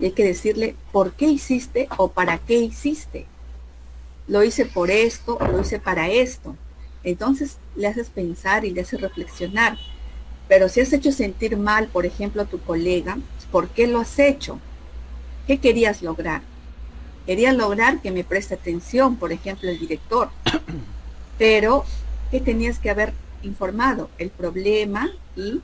Y hay que decirle por qué hiciste o para qué hiciste. Lo hice por esto, lo hice para esto. Entonces le haces pensar y le haces reflexionar. Pero si has hecho sentir mal, por ejemplo, a tu colega, ¿por qué lo has hecho? ¿Qué querías lograr? Quería lograr que me preste atención, por ejemplo, el director, pero ¿qué tenías que haber informado? El problema y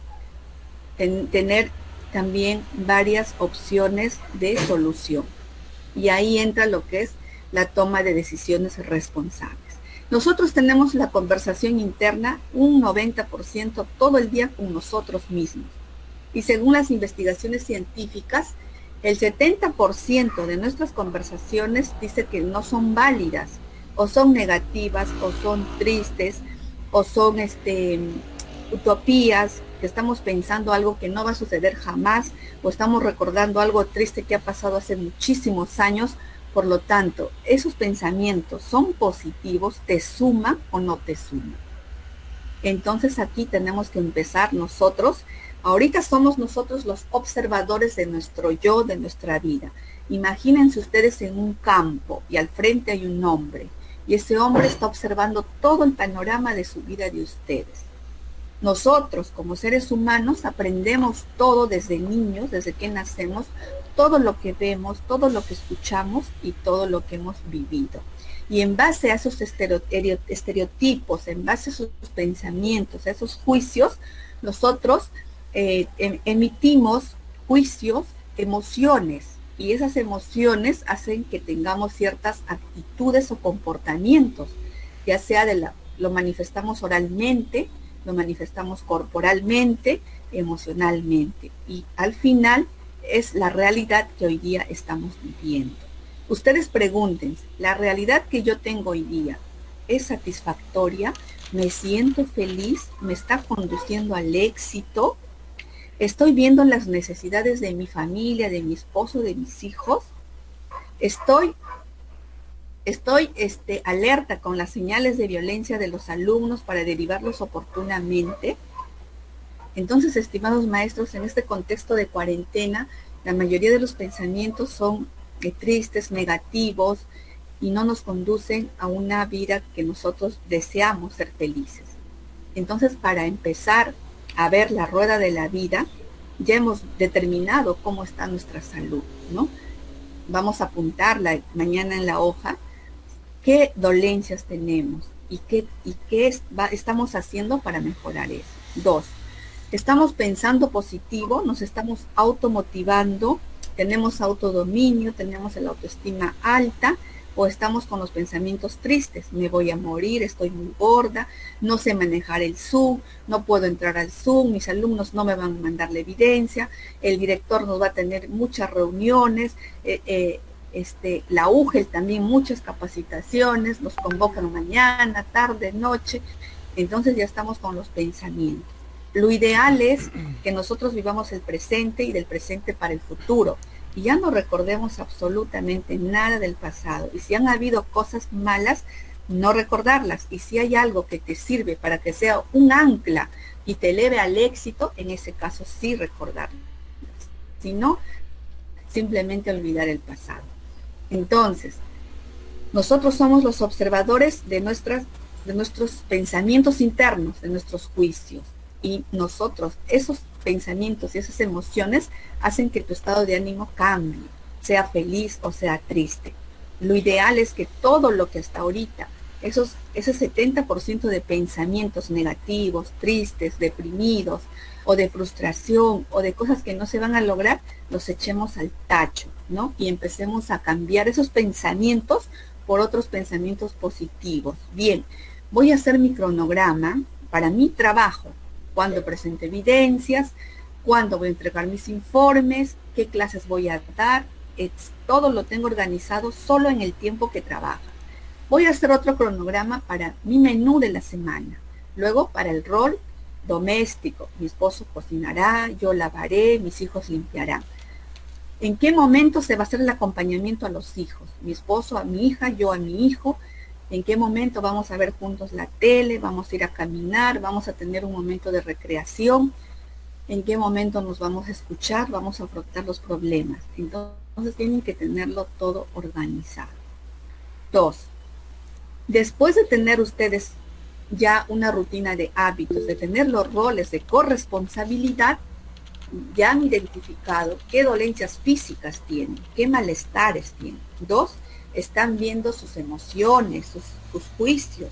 tener también varias opciones de solución. Y ahí entra lo que es la toma de decisiones responsables. Nosotros tenemos la conversación interna un 90% todo el día con nosotros mismos. Y según las investigaciones científicas, el 70% de nuestras conversaciones dice que no son válidas, o son negativas, o son tristes, o son utopías, que estamos pensando algo que no va a suceder jamás, o estamos recordando algo triste que ha pasado hace muchísimos años. Por lo tanto, esos pensamientos son positivos, ¿te suma o no te suma? Entonces aquí tenemos que empezar nosotros. Ahorita somos nosotros los observadores de nuestro yo, de nuestra vida. Imagínense ustedes en un campo y al frente hay un hombre y ese hombre está observando todo el panorama de su vida de ustedes. Nosotros, como seres humanos, aprendemos todo desde niños, desde que nacemos, todo lo que vemos, todo lo que escuchamos y todo lo que hemos vivido. Y en base a esos estereotipos, en base a esos pensamientos, a esos juicios, nosotros emitimos juicios, emociones, y esas emociones hacen que tengamos ciertas actitudes o comportamientos, ya sea lo manifestamos oralmente, lo manifestamos corporalmente, emocionalmente, y al final es la realidad que hoy día estamos viviendo. Ustedes pregunten, ¿la realidad que yo tengo hoy día es satisfactoria? ¿Me siento feliz? ¿Me está conduciendo al éxito? ¿Estoy viendo las necesidades de mi familia, de mi esposo, de mis hijos? ¿Estoy alerta con las señales de violencia de los alumnos para derivarlos oportunamente? Entonces, estimados maestros, en este contexto de cuarentena, la mayoría de los pensamientos son tristes, negativos, y no nos conducen a una vida que nosotros deseamos ser felices. Entonces, para empezar a ver la rueda de la vida, ya hemos determinado cómo está nuestra salud, ¿no? Vamos a apuntarla mañana en la hoja, qué dolencias tenemos y qué estamos haciendo para mejorar eso. 2, estamos pensando positivo, nos estamos automotivando, tenemos autodominio, tenemos la autoestima alta, o estamos con los pensamientos tristes, me voy a morir, estoy muy gorda, no sé manejar el Zoom, no puedo entrar al Zoom, mis alumnos no me van a mandar la evidencia, el director nos va a tener muchas reuniones, la UGEL también muchas capacitaciones, nos convocan mañana, tarde, noche, entonces ya estamos con los pensamientos. Lo ideal es que nosotros vivamos el presente y del presente para el futuro. Y ya no recordemos absolutamente nada del pasado. Y si han habido cosas malas, no recordarlas. Y si hay algo que te sirve para que sea un ancla y te eleve al éxito, en ese caso sí recordarlas. Si no, simplemente olvidar el pasado. Entonces, nosotros somos los observadores de nuestros pensamientos internos, de nuestros juicios. Y nosotros, esos pensamientos y esas emociones hacen que tu estado de ánimo cambie, sea feliz o sea triste. Lo ideal es que todo lo que hasta ahorita, ese 70% de pensamientos negativos, tristes, deprimidos, o de frustración, o de cosas que no se van a lograr, los echemos al tacho, ¿no? Y empecemos a cambiar esos pensamientos por otros pensamientos positivos. Bien, voy a hacer mi cronograma para mi trabajo, cuándo presento evidencias, cuándo voy a entregar mis informes, qué clases voy a dar, todo lo tengo organizado solo en el tiempo que trabajo. Voy a hacer otro cronograma para mi menú de la semana, luego para el rol doméstico, mi esposo cocinará, yo lavaré, mis hijos limpiarán. ¿En qué momento se va a hacer el acompañamiento a los hijos? Mi esposo a mi hija, yo a mi hijo. ¿En qué momento vamos a ver juntos la tele? Vamos a ir a caminar, vamos a tener un momento de recreación. en qué momento nos vamos a escuchar, vamos a afrontar los problemas. Entonces tienen que tenerlo todo organizado. Dos, después de tener ustedes ya una rutina de hábitos, de tener los roles de corresponsabilidad, ya han identificado qué dolencias físicas tienen, qué malestares tienen. Dos, están viendo sus emociones, sus juicios,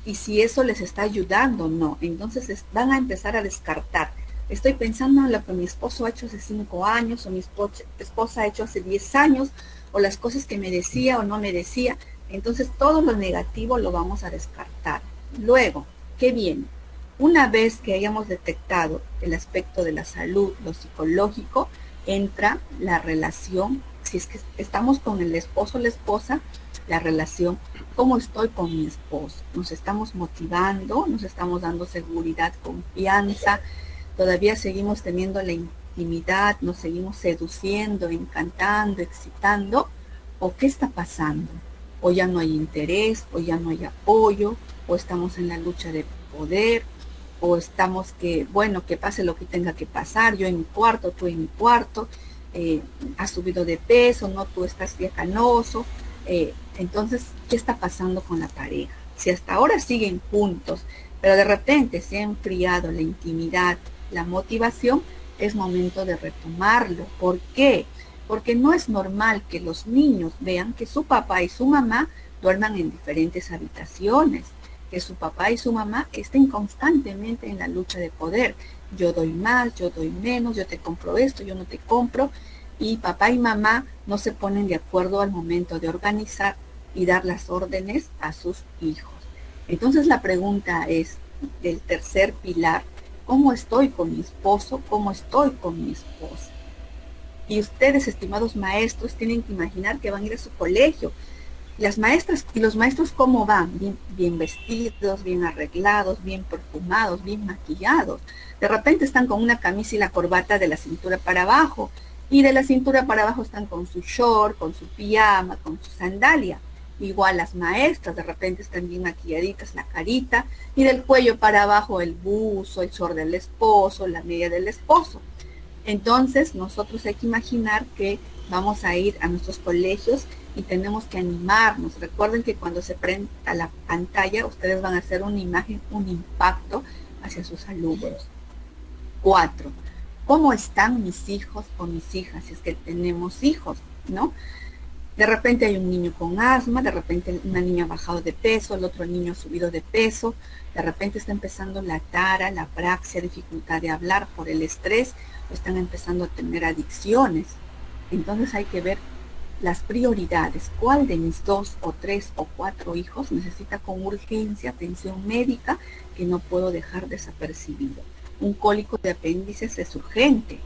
y si eso les está ayudando o no. Entonces van a empezar a descartar. Estoy pensando en lo que mi esposo ha hecho hace 5 años, o mi esposa ha hecho hace 10 años, o las cosas que me decía o no me decía. Entonces todo lo negativo lo vamos a descartar. Luego, ¿qué viene? Una vez que hayamos detectado el aspecto de la salud, lo psicológico, entra la relación. Si es que estamos con el esposo o la esposa, la relación, cómo estoy con mi esposo. Nos estamos motivando, nos estamos dando seguridad, confianza, todavía seguimos teniendo la intimidad, nos seguimos seduciendo, encantando, excitando, o qué está pasando. O ya no hay interés, o ya no hay apoyo, o estamos en la lucha de poder, o estamos que, bueno, que pase lo que tenga que pasar, yo en mi cuarto, tú en mi cuarto, has subido de peso, no, tú estás ya canoso. Entonces, ¿qué está pasando con la pareja? Si hasta ahora siguen juntos, pero de repente se ha enfriado la intimidad, la motivación, es momento de retomarlo. ¿Por qué? Porque no es normal que los niños vean que su papá y su mamá duerman en diferentes habitaciones, que su papá y su mamá estén constantemente en la lucha de poder. Yo doy más, yo doy menos, yo te compro esto, yo no te compro, y papá y mamá no se ponen de acuerdo al momento de organizar y dar las órdenes a sus hijos. Entonces la pregunta es, del tercer pilar, ¿cómo estoy con mi esposo? ¿Cómo estoy con mi esposa? Y ustedes, estimados maestros, tienen que imaginar que van a ir a su colegio. Las maestras y los maestros, ¿cómo van? Bien, bien vestidos, bien arreglados, bien perfumados, bien maquillados. De repente están con una camisa y la corbata de la cintura para abajo, y de la cintura para abajo están con su short, con su pijama, con su sandalia. Igual las maestras de repente están bien maquilladitas, la carita, y del cuello para abajo el buzo, el short del esposo, la media del esposo. Entonces, nosotros hay que imaginar que vamos a ir a nuestros colegios y tenemos que animarnos. Recuerden que cuando se prenda la pantalla, ustedes van a hacer una imagen, un impacto hacia sus alumnos. 4. ¿Cómo están mis hijos o mis hijas? Si es que tenemos hijos, ¿no? De repente hay un niño con asma, de repente una niña ha bajado de peso, el otro niño ha subido de peso, de repente está empezando la tara, la praxia, dificultad de hablar por el estrés, o están empezando a tener adicciones. Entonces hay que ver las prioridades. ¿Cuál de mis 2 o 3 o 4 hijos necesita con urgencia atención médica que no puedo dejar desapercibido? Un cólico de apéndices es urgente.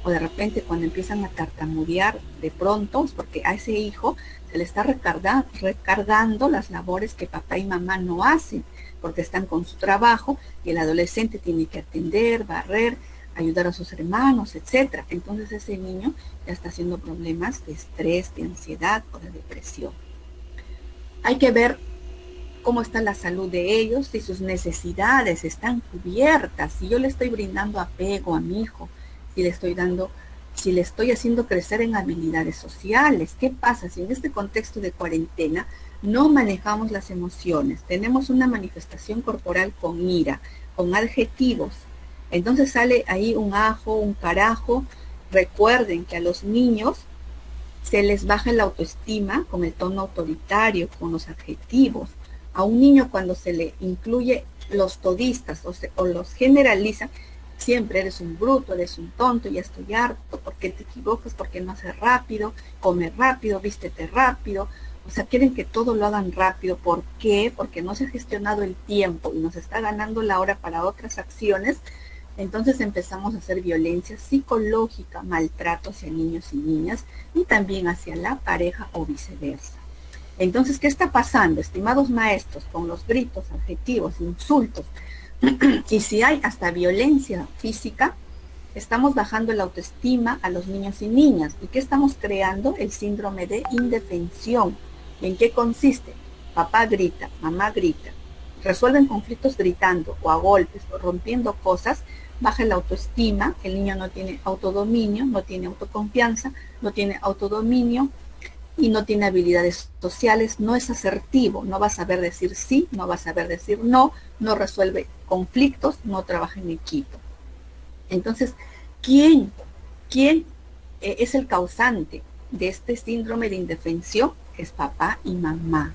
O de repente cuando empiezan a tartamudear de pronto es porque a ese hijo se le está recargando las labores que papá y mamá no hacen, porque están con su trabajo y el adolescente tiene que atender, barrer, ayudar a sus hermanos, etcétera. Entonces ese niño ya está haciendo problemas de estrés, de ansiedad o de depresión. Hay que ver cómo está la salud de ellos, si sus necesidades están cubiertas, si yo le estoy brindando apego a mi hijo, si le estoy dando, si le estoy haciendo crecer en habilidades sociales. ¿Qué pasa si en este contexto de cuarentena no manejamos las emociones? Tenemos una manifestación corporal con ira, con adjetivos. Entonces sale ahí un ajo, un carajo. Recuerden que a los niños se les baja la autoestima con el tono autoritario, con los adjetivos. A un niño cuando se le incluye los todistas o los generaliza, siempre eres un bruto, eres un tonto, ya estoy harto, porque te equivocas, porque no haces rápido, come rápido, vístete rápido. O sea, quieren que todo lo hagan rápido. ¿Por qué? Porque no se ha gestionado el tiempo y nos está ganando la hora para otras acciones. Entonces empezamos a hacer violencia psicológica, maltrato hacia niños y niñas y también hacia la pareja o viceversa. Entonces, ¿qué está pasando, estimados maestros, con los gritos, adjetivos, insultos? Y si hay hasta violencia física, estamos bajando la autoestima a los niños y niñas. ¿Y qué estamos creando? El síndrome de indefensión. ¿En qué consiste? Papá grita, mamá grita. Resuelven conflictos gritando o a golpes o rompiendo cosas baja la autoestima, el niño no tiene autodominio, no tiene autoconfianza, no tiene autodominio y no tiene habilidades sociales, no es asertivo, no va a saber decir sí, no va a saber decir no, no resuelve conflictos, no trabaja en equipo. Entonces, ¿quién, quién es el causante de este síndrome de indefensión? Es papá y mamá,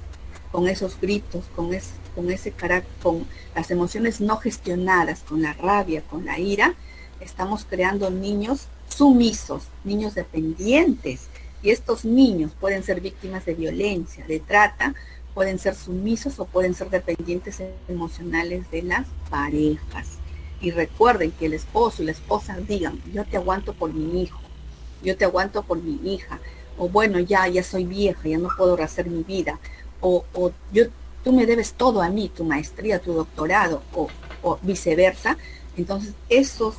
con esos gritos, con ese carácter, con las emociones no gestionadas, con la rabia, con la ira, estamos creando niños sumisos, niños dependientes. Y estos niños pueden ser víctimas de violencia, de trata, pueden ser sumisos o pueden ser dependientes emocionales de las parejas. Y recuerden que el esposo y la esposa digan, yo te aguanto por mi hijo, yo te aguanto por mi hija, o bueno, ya soy vieja, ya no puedo rehacer mi vida, o tú me debes todo a mí, tu maestría, tu doctorado, o viceversa. Entonces esos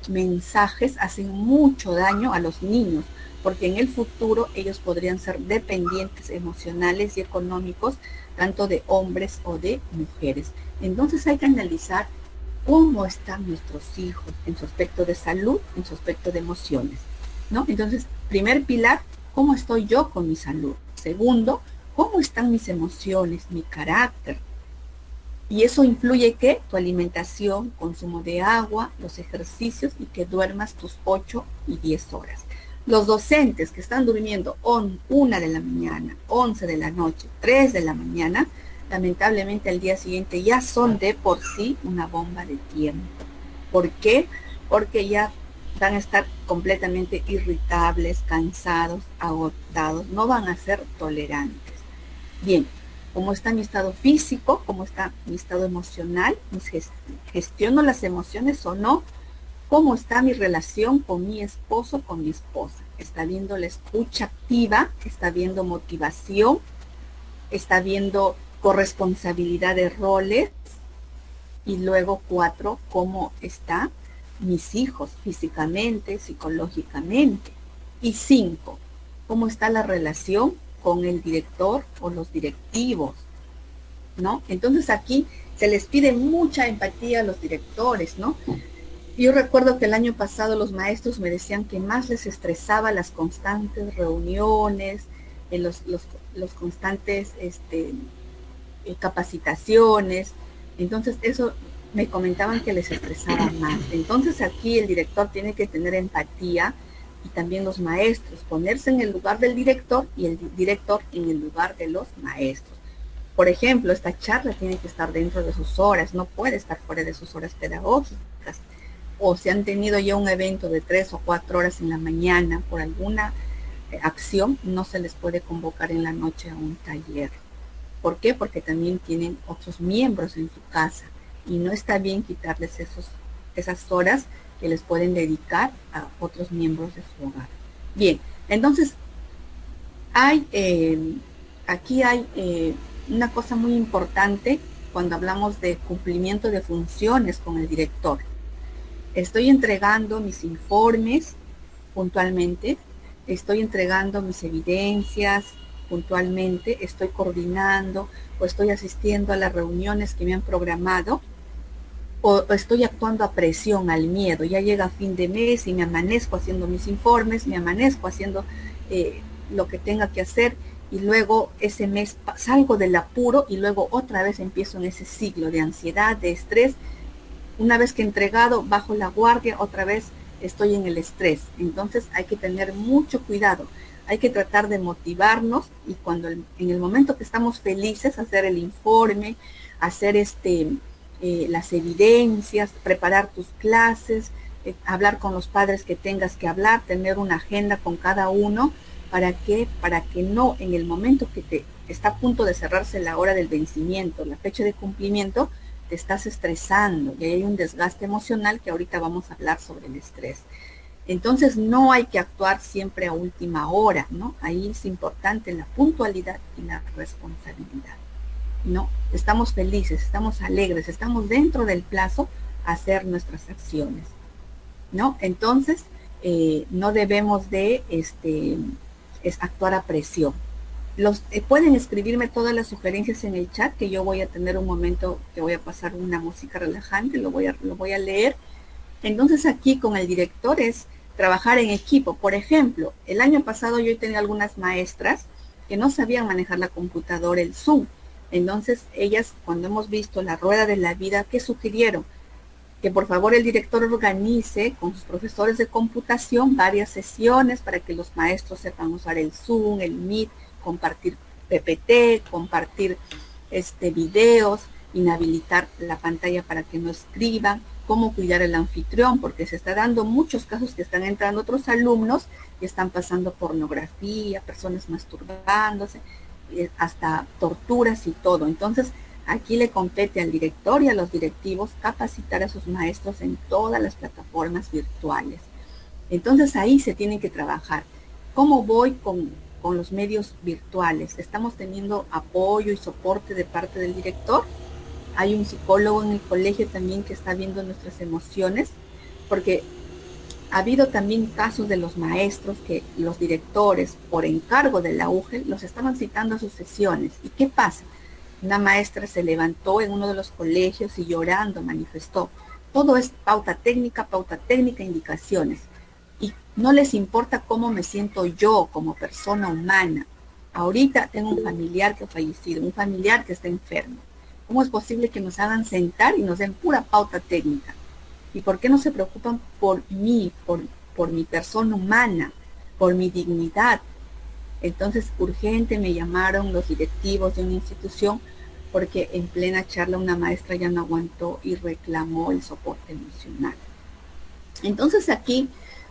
mensajes hacen mucho daño a los niños, porque en el futuro ellos podrían ser dependientes emocionales y económicos, tanto de hombres o de mujeres. Entonces hay que analizar cómo están nuestros hijos en su aspecto de salud, en su aspecto de emociones, ¿no? Entonces, primer pilar, ¿cómo estoy yo con mi salud? Segundo, ¿cómo están mis emociones, mi carácter? Y eso influye que tu alimentación, consumo de agua, los ejercicios y que duermas tus 8 y 10 horas. Los docentes que están durmiendo 1 de la mañana, 11 de la noche, 3 de la mañana, lamentablemente al día siguiente ya son de por sí una bomba de tiempo. ¿Por qué? Porque ya van a estar completamente irritables, cansados, agotados, no van a ser tolerantes. Bien, ¿cómo está mi estado físico? ¿Cómo está mi estado emocional? ¿Gestiono las emociones o no? ¿Cómo está mi relación con mi esposo, con mi esposa? ¿Está viendo la escucha activa? ¿Está viendo motivación? ¿Está viendo corresponsabilidad de roles? Y luego 4, ¿cómo están mis hijos físicamente, psicológicamente? Y 5, ¿cómo está la relación con el director o los directivos? ¿No? Entonces aquí se les pide mucha empatía a los directores, ¿no? Yo recuerdo que el año pasado los maestros me decían que más les estresaba las constantes reuniones, los constantes capacitaciones. Entonces eso me comentaban que les estresaba más. Entonces aquí el director tiene que tener empatía y también los maestros, ponerse en el lugar del director y el director en el lugar de los maestros. Por ejemplo, esta charla tiene que estar dentro de sus horas, no puede estar fuera de sus horas pedagógicas. O si han tenido ya un evento de 3 o 4 horas en la mañana por alguna acción, no se les puede convocar en la noche a un taller. ¿Por qué? Porque también tienen otros miembros en su casa y no está bien quitarles esas horas que les pueden dedicar a otros miembros de su hogar. Bien, entonces aquí hay una cosa muy importante cuando hablamos de cumplimiento de funciones con el director. Estoy entregando mis informes puntualmente, estoy entregando mis evidencias puntualmente, estoy coordinando o estoy asistiendo a las reuniones que me han programado, o estoy actuando a presión, al miedo. Ya llega fin de mes y me amanezco haciendo mis informes, me amanezco haciendo lo que tenga que hacer, y luego ese mes salgo del apuro y luego otra vez empiezo en ese ciclo de ansiedad, de estrés. Una vez que he entregado, bajo la guardia, otra vez estoy en el estrés. Entonces hay que tener mucho cuidado. Hay que tratar de motivarnos y cuando en el momento que estamos felices, hacer el informe, hacer las evidencias, preparar tus clases, hablar con los padres que tengas que hablar, tener una agenda con cada uno. ¿Para qué? Para que no en el momento que te está a punto de cerrarse la hora del vencimiento, la fecha de cumplimiento, te estás estresando y hay un desgaste emocional que ahorita vamos a hablar sobre el estrés. Entonces no hay que actuar siempre a última hora, ¿no? Ahí es importante la puntualidad y la responsabilidad, ¿no? Estamos felices, estamos alegres, estamos dentro del plazo a hacer nuestras acciones, ¿no? Entonces no debemos de actuar a presión. Pueden escribirme todas las sugerencias en el chat, que yo voy a tener un momento que voy a pasar una música relajante, lo voy a leer Entonces aquí con el director es trabajar en equipo. Por ejemplo, el año pasado yo tenía algunas maestras que no sabían manejar la computadora, el Zoom. Entonces ellas, cuando hemos visto la rueda de la vida, ¿qué sugirieron? Que por favor el director organice con sus profesores de computación varias sesiones para que los maestros sepan usar el Zoom, el Meet, compartir PPT, compartir videos, inhabilitar la pantalla para que no escriban, cómo cuidar el anfitrión, porque se está dando muchos casos que están entrando otros alumnos y están pasando pornografía, personas masturbándose, hasta torturas y todo. Entonces, aquí le compete al director y a los directivos capacitar a sus maestros en todas las plataformas virtuales. Entonces ahí se tiene que trabajar. ¿Cómo voy con los medios virtuales? ¿Estamos teniendo apoyo y soporte de parte del director? Hay un psicólogo en el colegio también que está viendo nuestras emociones, porque ha habido también casos de los maestros que los directores, por encargo de la UGEL, los estaban citando a sus sesiones. ¿Y qué pasa? Una maestra se levantó en uno de los colegios y llorando manifestó: todo es pauta técnica, indicaciones. Y no les importa cómo me siento yo como persona humana. Ahorita tengo un familiar que ha fallecido, un familiar que está enfermo. ¿Cómo es posible que nos hagan sentar y nos den pura pauta técnica? ¿Y por qué no se preocupan por mí, por mi persona humana, por mi dignidad? Entonces, urgente me llamaron los directivos de una institución porque en plena charla una maestra ya no aguantó y reclamó el soporte emocional. Entonces aquí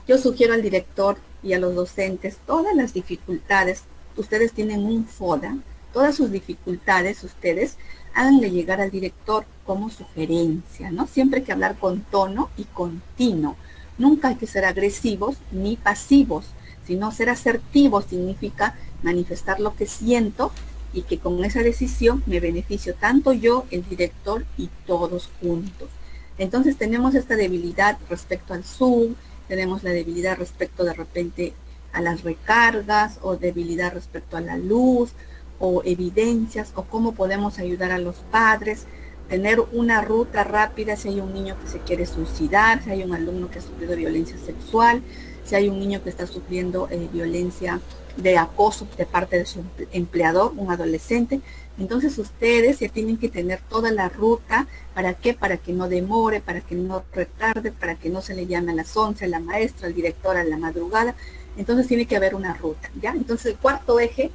yo sugiero al director y a los docentes todas las dificultades. Ustedes tienen un FODA, todas sus dificultades ustedes háganle llegar al director como sugerencia, ¿no? Siempre hay que hablar con tono y con tino. Nunca hay que ser agresivos ni pasivos, sino ser asertivos significa manifestar lo que siento y que con esa decisión me beneficio tanto yo, el director y todos juntos. Entonces tenemos esta debilidad respecto al Zoom, tenemos la debilidad respecto de repente a las recargas o debilidad respecto a la luz o evidencias o cómo podemos ayudar a los padres, tener una ruta rápida si hay un niño que se quiere suicidar, si hay un alumno que ha sufrido violencia sexual, si hay un niño que está sufriendo violencia de acoso de parte de su empleador, un adolescente. Entonces ustedes ya tienen que tener toda la ruta. ¿Para qué? Para que no demore, para que no retarde, para que no se le llame a las 11 a la maestra, al director a la madrugada. Entonces tiene que haber una ruta, ¿ya? Entonces el cuarto eje,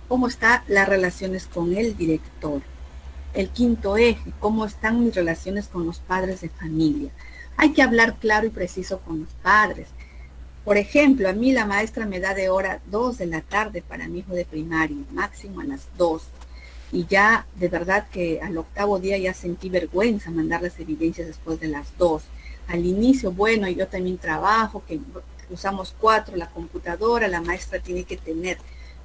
¿cómo están las relaciones con el director? El quinto eje, ¿cómo están mis relaciones con los padres de familia? Hay que hablar claro y preciso con los padres. Por ejemplo, a mí la maestra me da de hora 2 de la tarde para mi hijo de primaria, máximo a las 2. Y ya de verdad que al octavo día ya sentí vergüenza mandar las evidencias después de las 2. Al inicio, bueno, yo también trabajo, que usamos 4, la computadora, la maestra tiene que tener,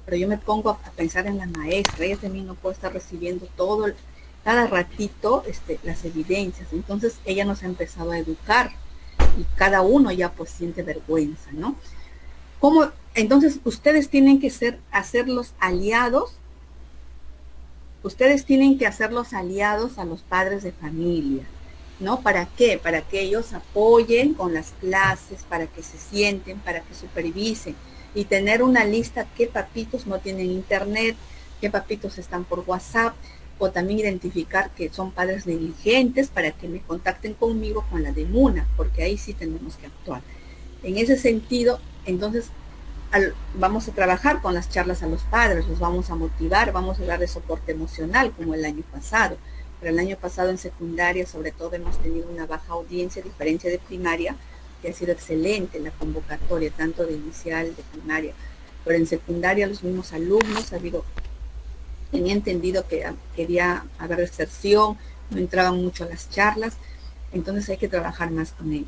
pero yo me pongo a pensar en la maestra, ella también no puede estar recibiendo cada ratito las evidencias. Entonces ella nos ha empezado a educar y cada uno ya pues siente vergüenza, ¿no? ¿Cómo? Entonces ustedes tienen que hacerlos aliados. Ustedes tienen que hacerlos aliados a los padres de familia, ¿no? ¿Para qué? Para que ellos apoyen con las clases, para que se sienten, para que supervisen y tener una lista qué papitos no tienen internet, qué papitos están por WhatsApp, o también identificar que son padres negligentes para que me contacten conmigo con la DEMUNA, porque ahí sí tenemos que actuar. En ese sentido, entonces, vamos a trabajar con las charlas a los padres, los vamos a motivar, vamos a dar de soporte emocional como el año pasado. Pero el año pasado en secundaria, sobre todo, hemos tenido una baja audiencia, a diferencia de primaria, que ha sido excelente la convocatoria, tanto de inicial, de primaria. Pero en secundaria los mismos alumnos, tenía entendido que quería haber deserción, no entraban mucho a las charlas, entonces hay que trabajar más con ellos.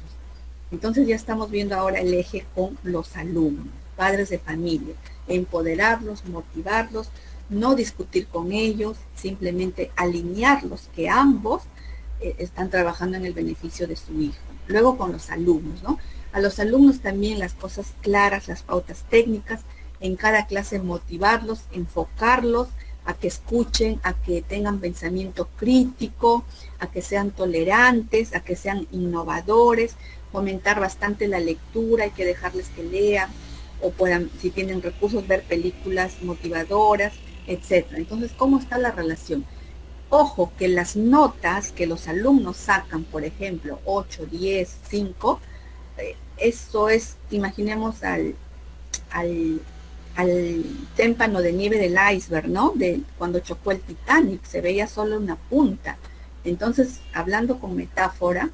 Entonces ya estamos viendo ahora el eje con los alumnos, padres de familia, empoderarlos, motivarlos, no discutir con ellos, simplemente alinearlos, que ambos están trabajando en el beneficio de su hijo. Luego con los alumnos, ¿no? A los alumnos también las cosas claras, las pautas técnicas, en cada clase motivarlos, enfocarlos, a que escuchen, a que tengan pensamiento crítico, a que sean tolerantes, a que sean innovadores, fomentar bastante la lectura, hay que dejarles que lean, o puedan, si tienen recursos, ver películas motivadoras, etcétera. Entonces, ¿cómo está la relación? Ojo, que las notas que los alumnos sacan, por ejemplo, 8, 10, 5, eso es, imaginemos al, al témpano de nieve del iceberg, ¿no? De cuando chocó el Titanic, se veía solo una punta. Entonces, hablando con metáfora,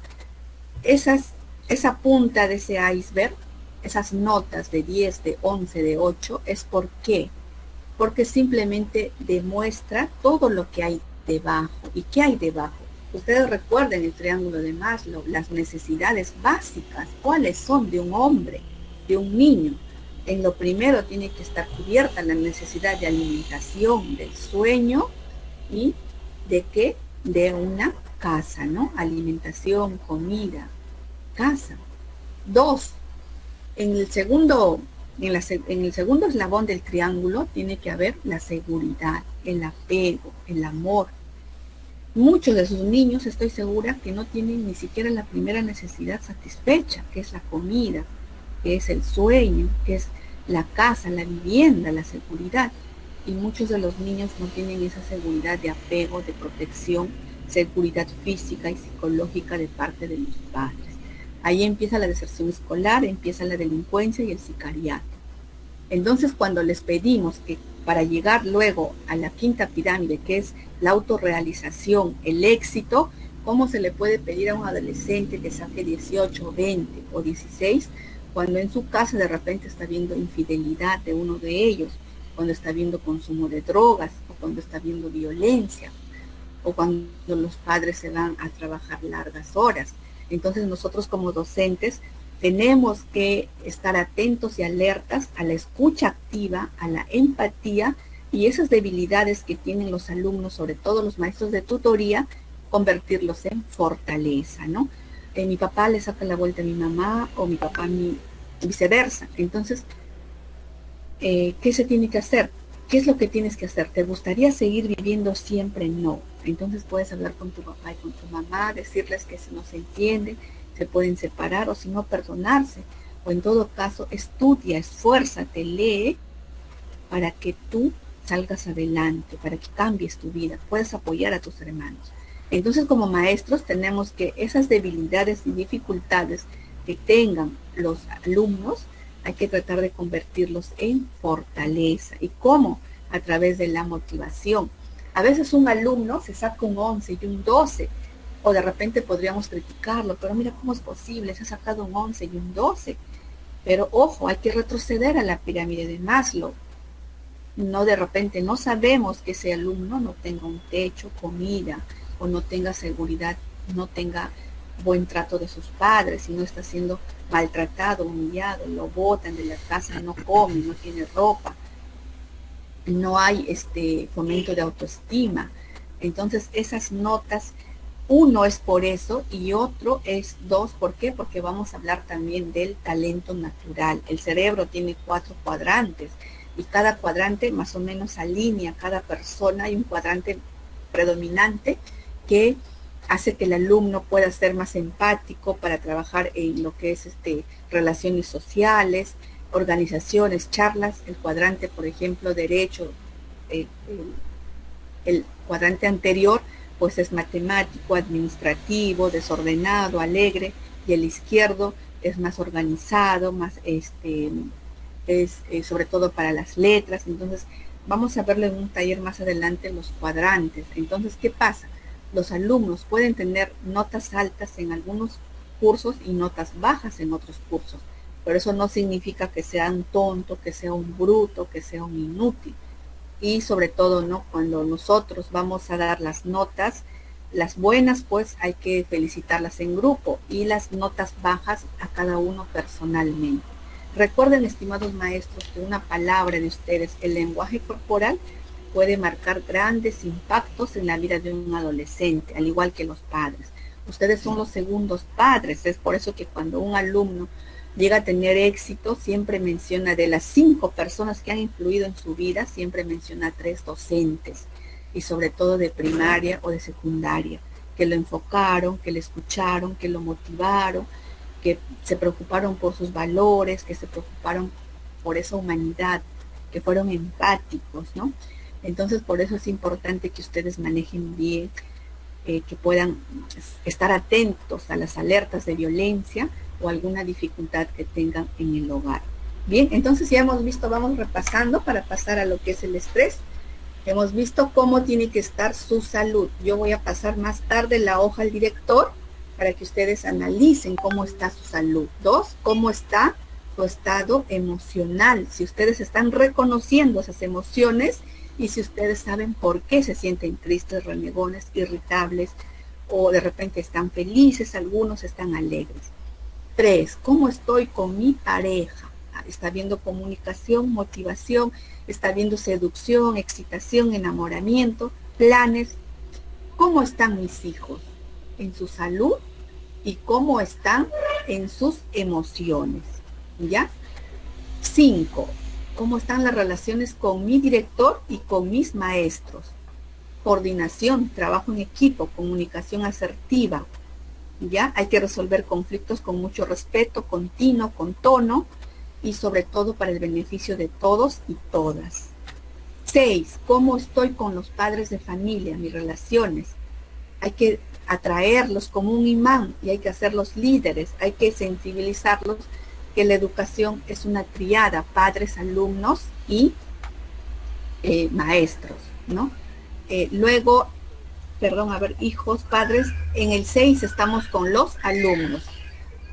esa punta de ese iceberg, esas notas de 10, de 11, de 8, es ¿por qué? Porque simplemente demuestra todo lo que hay debajo. ¿Y qué hay debajo? Ustedes recuerden el triángulo de Maslow, las necesidades básicas, cuáles son de un hombre, de un niño. En lo primero tiene que estar cubierta la necesidad de alimentación, del sueño y de qué, de una casa, ¿no? Alimentación, comida, casa. Dos, en el segundo, en el segundo eslabón del triángulo tiene que haber la seguridad, el apego, el amor. Muchos de sus niños, estoy segura, que no tienen ni siquiera la primera necesidad satisfecha, que es la comida, que es el sueño, que es la casa, la vivienda, la seguridad. Y muchos de los niños no tienen esa seguridad de apego, de protección, seguridad física y psicológica de parte de los padres. Ahí empieza la deserción escolar, empieza la delincuencia y el sicariato. Entonces, cuando les pedimos que para llegar luego a la quinta pirámide, que es la autorrealización, el éxito, ¿cómo se le puede pedir a un adolescente que saque 18, 20 o 16 cuando en su casa de repente está viendo infidelidad de uno de ellos, cuando está viendo consumo de drogas o cuando está viendo violencia o cuando los padres se van a trabajar largas horas? Entonces nosotros como docentes tenemos que estar atentos y alertas a la escucha activa, a la empatía y esas debilidades que tienen los alumnos, sobre todo los maestros de tutoría, convertirlos en fortaleza, ¿no? Mi papá le saca la vuelta a mi mamá o mi papá a mí, viceversa. Entonces, ¿qué se tiene que hacer? ¿Qué es lo que tienes que hacer? ¿Te gustaría seguir viviendo siempre? No. Entonces puedes hablar con tu papá y con tu mamá, decirles que si no se entienden, se pueden separar o si no perdonarse. O en todo caso, estudia, esfuérzate, lee para que tú salgas adelante, para que cambies tu vida, puedes apoyar a tus hermanos. Entonces, como maestros, tenemos que esas debilidades y dificultades que tengan los alumnos, hay que tratar de convertirlos en fortaleza. ¿Y cómo? A través de la motivación. A veces un alumno se saca un 11 y un 12, o de repente podríamos criticarlo, pero mira cómo es posible, se ha sacado un 11 y un 12. Pero ojo, hay que retroceder a la pirámide de Maslow. No, de repente no sabemos que ese alumno no tenga un techo, comida, o no tenga seguridad, no tenga buen trato de sus padres, y no está siendo maltratado, humillado, lo botan de la casa, no come, no tiene ropa, no hay fomento de autoestima. Entonces esas notas, uno es por eso y otro es dos, ¿por qué? Porque vamos a hablar también del talento natural. El cerebro tiene 4 cuadrantes y cada cuadrante más o menos alinea a cada persona. Hay un cuadrante predominante que hace que el alumno pueda ser más empático para trabajar en lo que es relaciones sociales, organizaciones, charlas. El cuadrante, por ejemplo, derecho, eh, el cuadrante anterior pues es matemático, administrativo, desordenado, alegre, y el izquierdo es más organizado, más sobre todo para las letras. Entonces vamos a verlo en un taller más adelante, los cuadrantes. Entonces, ¿qué pasa? Los alumnos pueden tener notas altas en algunos cursos y notas bajas en otros cursos, pero eso no significa que sea un tonto, que sea un bruto, que sea un inútil. Y sobre todo, ¿no? Cuando nosotros vamos a dar las notas, las buenas pues hay que felicitarlas en grupo y las notas bajas a cada uno personalmente. Recuerden, estimados maestros, que una palabra de ustedes, el lenguaje corporal, puede marcar grandes impactos en la vida de un adolescente, al igual que los padres. Ustedes son los segundos padres, es por eso que cuando un alumno llega a tener éxito, siempre menciona de las 5 personas que han influido en su vida, siempre menciona 3 docentes, y sobre todo de primaria o de secundaria, que lo enfocaron, que le escucharon, que lo motivaron, que se preocuparon por sus valores, que se preocuparon por esa humanidad, que fueron empáticos, ¿no? Entonces, por eso es importante que ustedes manejen bien, que puedan estar atentos a las alertas de violencia o alguna dificultad que tengan en el hogar. Bien, entonces ya hemos visto, vamos repasando para pasar a lo que es el estrés. Hemos visto cómo tiene que estar su salud. Yo voy a pasar más tarde la hoja al director para que ustedes analicen cómo está su salud. 2, cómo está su estado emocional. Si ustedes están reconociendo esas emociones y si ustedes saben por qué se sienten tristes, renegones, irritables o de repente están felices, algunos están alegres. 3, cómo estoy con mi pareja. Está viendo comunicación, motivación, está viendo seducción, excitación, enamoramiento, planes. ¿Cómo están mis hijos en su salud y cómo están en sus emociones? ¿Ya? 5, ¿cómo están las relaciones con mi director y con mis maestros? Coordinación, trabajo en equipo, comunicación asertiva. ¿Ya? Hay que resolver conflictos con mucho respeto, continuo, con tono y sobre todo para el beneficio de todos y todas. 6, ¿cómo estoy con los padres de familia, mis relaciones? Hay que atraerlos como un imán y hay que hacerlos líderes, hay que sensibilizarlos que la educación es una triada, padres, alumnos y maestros, ¿no? Luego, perdón, a ver, hijos, padres, en el 6 estamos con los alumnos.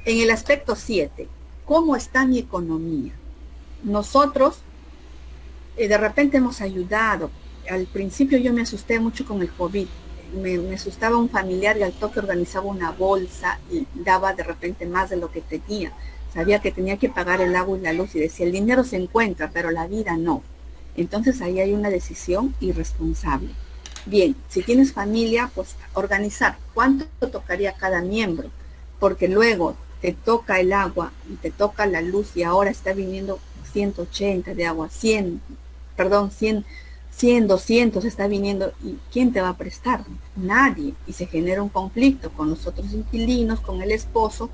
En el aspecto 7, ¿cómo está mi economía? Nosotros de repente hemos ayudado. Al principio yo me asusté mucho con el COVID. Me asustaba un familiar y al toque organizaba una bolsa y daba de repente más de lo que tenía. Sabía que tenía que pagar el agua y la luz y decía, el dinero se encuentra, pero la vida no. Entonces ahí hay una decisión irresponsable. Bien, si tienes familia, pues organizar cuánto tocaría cada miembro, porque luego te toca el agua y te toca la luz y ahora está viniendo 180 de agua, 100, perdón, 100, 200 está viniendo y ¿quién te va a prestar? Nadie. Y se genera un conflicto con los otros inquilinos, con el esposo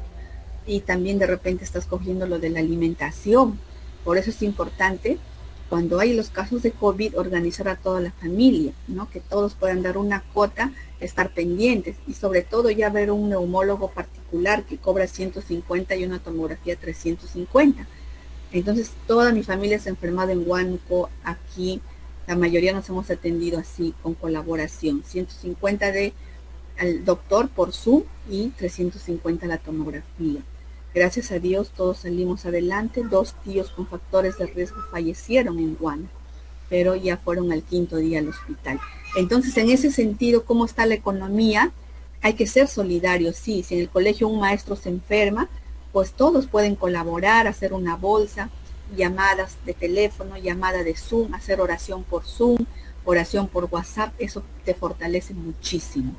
y también de repente estás cogiendo lo de la alimentación. Por eso es importante cuando hay los casos de COVID organizar a toda la familia, ¿no? Que todos puedan dar una cuota, estar pendientes y sobre todo ya ver un neumólogo particular que cobra 150 y una tomografía 350. Entonces toda mi familia se ha enfermado en Huánuco, aquí la mayoría nos hemos atendido así con colaboración, 150 de al doctor por Zoom y 350 la tomografía. Gracias a Dios todos salimos adelante, 2 tíos con factores de riesgo fallecieron en Huánuco, pero ya fueron al 5.º día al hospital. Entonces, en ese sentido, ¿cómo está la economía? Hay que ser solidarios, sí, si en el colegio un maestro se enferma, pues todos pueden colaborar, hacer una bolsa, llamadas de teléfono, llamada de Zoom, hacer oración por Zoom, oración por WhatsApp, eso te fortalece muchísimo.